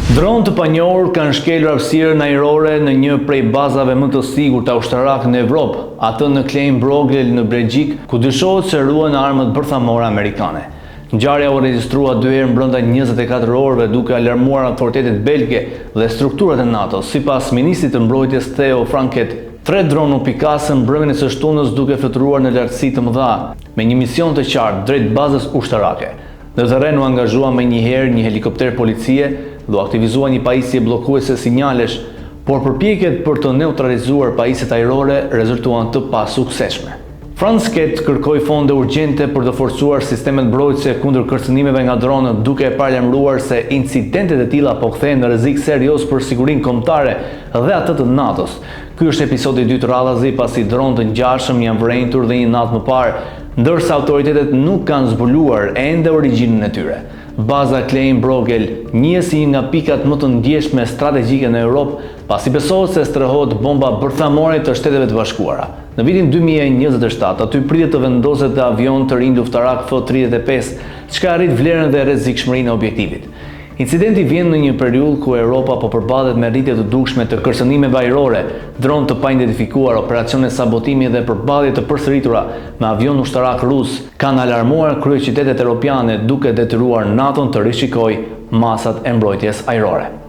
Dronë të panjohur kanë shkelur hapësirën ajrore në një prej bazave më të sigurta ushtarake në Evropë, atë në Klein Broglie në Belgjik, ku dyshohet se ruhen armët bërthamore amerikane. Ngjarja u regjistrua 2 herë brenda 24 orëve duke alarmuar autoritetet belge dhe strukturat e NATO. Sipas ministrit të mbrojtjes Theo Franket, 3 dronë u pikasën mbrëmjen e së shtunës duke fluturuar në lartësi të mëdha, me një mision të qartë drejt bazës ushtarake. Në terren u angazhua menjëherë një helikopter policie dhe u aktivizua një pajisje bllokuese sinjalesh, por përpjekjet për të neutralizuar pajisjet ajrore rezultuan të pasuksesshme. Franket kërkoi fonde urgjente për të forcuar sistemet mbrojtëse kundër kërcënimeve nga dronët, duke e paralajmëruar se incidentet e tilla po kthehen në rrezik serioz për sigurinë kombëtare dhe atë të NATO-s. Ky është episodi i dytë radhazi pasi dronë të ngjashëm janë vrentur dhe një natë më parë, ndërsa autoritetet nuk kanë zbuluar ende origjinën e tyre. Baza Klein Broglie njihet si një nga pikat më të ndjeshme strategjike në Europë, pasi besohet se strehohet bomba bërthamore të Shteteve të Bashkuara. Në vitin 2027, aty pritet të vendoset avion të rinj luftarak F-35, çka arrit vlerën dhe rrezikshmërinë e objektivit. Incidenti vjen në një periudhë ku Europa po përballet me rritje të dukshme të kërcënimeve ajrore, dronë të paidentifikuar, operacione sabotimi dhe përballje të përsëritura me avion ushtarak rus kanë alarmuar kryeqytetet europiane, duke detyruar NATO-n të rishikojë masat e mbrojtjes ajrore.